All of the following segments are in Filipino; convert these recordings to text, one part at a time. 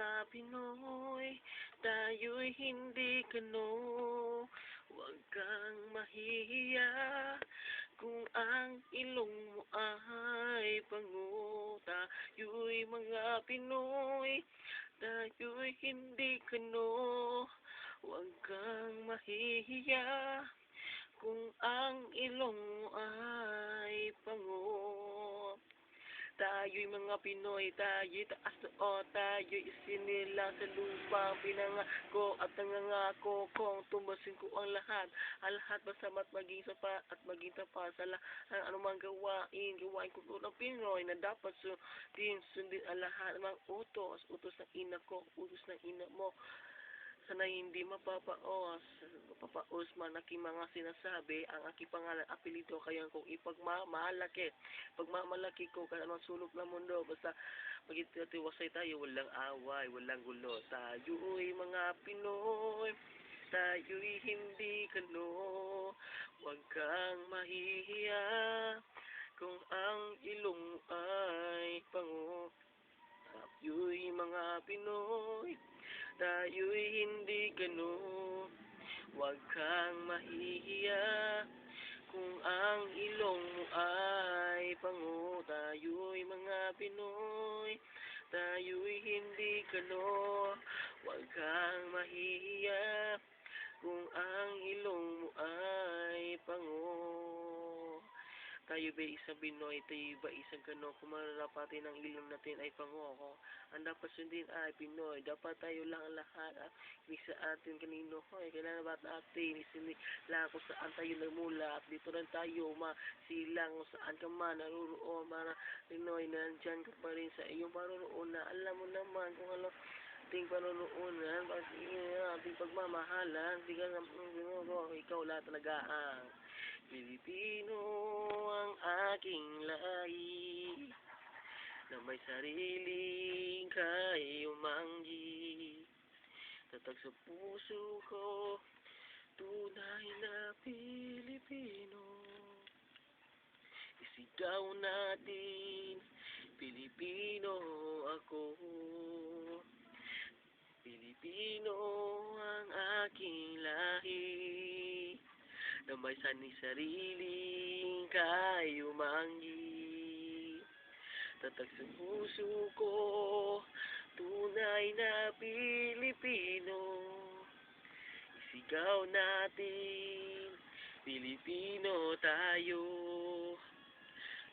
mga Pinoy, tayo'y hindi kano. Huwag kang mahihiya kung ang ilong mo ay pango. Tayo'y mga Pinoy, tayo'y hindi kano. Huwag kang mahihiya kung ang ilong mo ay pango. Tayo'y mga Pinoy, tayo'y taas noo, tayo'y isinilang sa lupa. Pinangako at nangangako kong tumbasin ko ang lahat basta't maging sapat at maging tapat sa lahat ng anumang gawain ko ng Pinoy na dapat sundin ang lahat ng mga utos ng ina ko, utos ng ina mo. Sana hindi mapapaos man aking mga sinasabi, ang aking pangalan, apelido, kaya kung pagmamalaki ko kahit anong sulok ng mundo, basta magtitiwasay tayo, walang away, walang gulo. Tayo'y mga Pinoy, tayo'y hindi kano. Huwag kang mahihiya kung ang ilong mo ay pango. Tayo'y mga Pinoy, tayo'y hindi gano. Huwag kang mahihiya kung ang ilong mo ay pango. Tayo'y mga Pinoy, tayo'y hindi gano. Huwag kang mahihiya kung ang ilong mo ay pango. Tayo ba isang Pinoy, tayo ba isang kano, kung mararapatin ang ilong natin ay pangoko. Ang dapat sundin ay Pinoy, dapat tayo lang ang lahat, hindi sa atin kanino, kailangan ba natin isinilang kung saan tayo nagmula, at dito rin tayo masilang kung saan ka man naruroon, para Pinoy, nandyan ka pa rin sa iyong paruroonan. Alam mo naman kung ano ating paruroonan, ating pagmamahalan, di ka ikaw lang talaga ang Pilipino, ang aking lahi, na may sariling kayumanggi. Tatag sa puso ko, tunay na Pilipino. Isigaw natin, Pilipino ako. Pilipino ang aking lahi, na may sariling kayumanggi. Tatag sa puso ko, tunay na Pilipino. Isigaw natin, Pilipino tayo.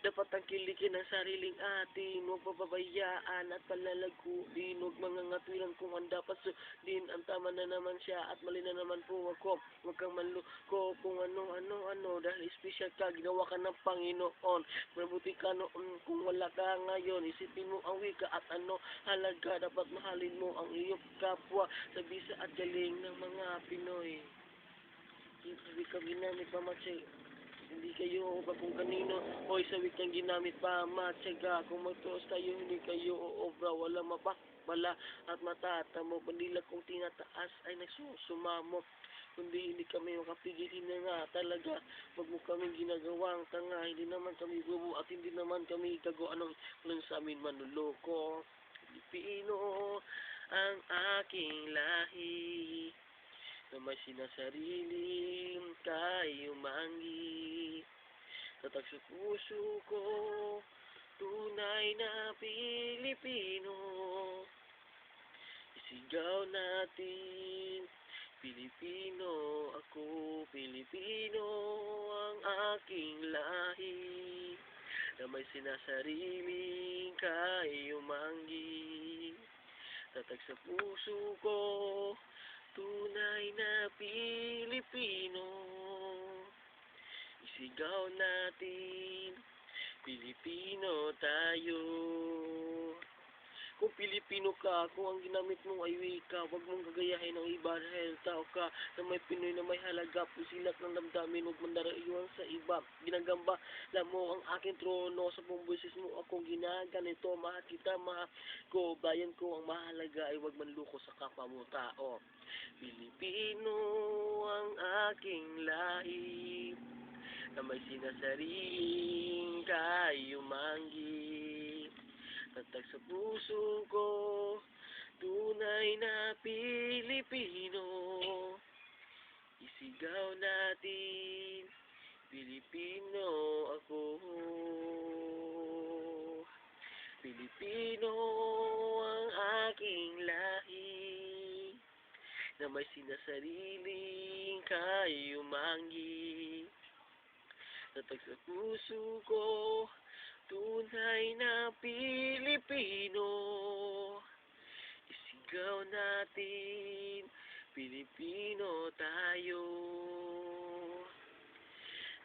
Dapat tangkilikin ang sariling atin, huwag pababayaan at palalaguin, huwag mangangatwiran kung ang dapat sundin. Ang tama na naman siya at mali na naman po ako. Huwag kang manluko kung ano, dahil espesyal ka, ginawa ka ng Panginoon. Mabuti ka noon kung wala ka ngayon, isipin mo ang wika at ano halaga. Dapat mahalin mo ang iyong kapwa sa bisa at galing ng mga Pinoy. Hindi ka ginamit hindi kayo ba kung kanino, hoy sa wikang ginamit pa matyaga. Kung magtuos tayo, hindi kayo obra, walang mapakbala at matatamo. Bandila kung tinataas ay nagsusumamo, kundi hindi kami makapigil. Hindi nga talaga, wag mo kaming ginagawang tanga. Hindi naman kami bubo at hindi naman kami gago. Anong lang sa amin manuloko? Pilipino ang aking lahi, na may sinasariling kayumanggi. Tatag sa puso ko, tunay na Pilipino. Isigaw natin, Pilipino ako. Pilipino ang aking lahi, na may sinasariling kayumanggi. Tatag sa puso ko, tunay na Pilipino. Isigaw natin, Pilipino tayo. Kung Pilipino ka, kung ang ginamit mong ay wika, huwag mong gagayahin ng iba dahil tao ka na may Pinoy na may halaga. Pusilat ng damdamin, huwag mandarayuan sa iba. Ginagamba lang mo ang aking trono, sa buong busis mo akong ginaganito. Mahal kita, mahal ko, bayan ko ang mahalaga ay huwag manluko sa kapwa mo tao. Pilipino ang aking lahi, na may sinasariling kayumanggi. Tatag sa puso ko, Pilipino, isigaw natin, Pilipino ako. Pilipino ang aking lahi, na may sinasariling kayumangi. Tatag sa puso ko, tunay na Pilipino. Isigaw natin, Pilipino tayo.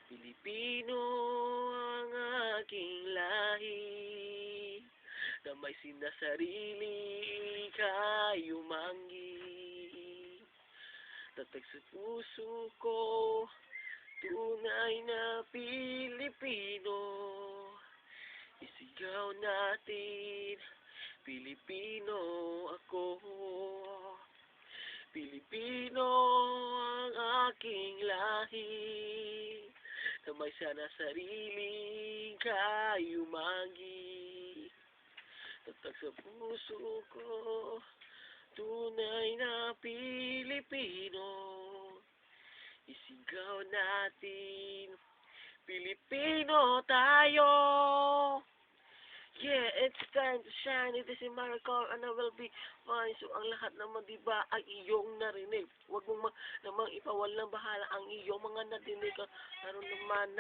Pilipino ang aking lahi, na may sinasariling kayumangi. Tatag sa puso ko, tunay na Pilipino. Isigaw natin, Pilipino ako. Pilipino ang aking lahi, na may sariling kayumangi. Tatag sa puso ko, tunay na Pilipino. Isigaw natin, Pilipino tayo. Yeah, it's time to shine. It is in my record and I will be fine. So ang lahat naman diba ay iyong narinig. Huwag mong namang ipawalang bahala ang iyong mga nadinig. Naroon naman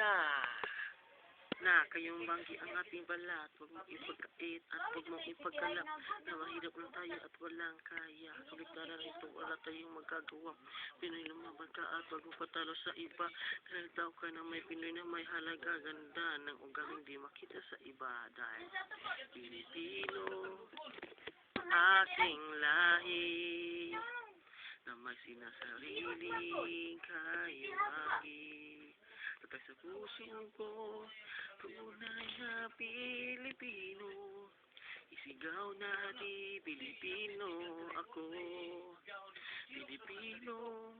na kayong banggi ang ating balat. Huwag mong ipagkait at huwag mong ipagkalap na mahirap lang tayo at walang kaya. Kaligtaran ito, wala tayong magagawa. Pinoy lumaban ka at huwag mong patalo sa iba. Dahil tao ka na may Pinoy na may halaga, ganda ng ugaling di makita sa iba. Dahil Pilipino, aking lahi, na may sinasariling kayumangi. Tatag sa puso ko, tunay na Pilipino. Isigaw natin, Pilipino ako. Pilipino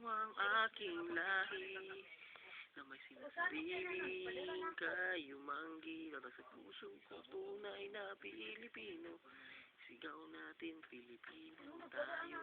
ang aking lahi, na may sinasariling kayumangi. Tatag sa puso ko, tunay na Pilipino. Isigaw natin, Pilipino tayo.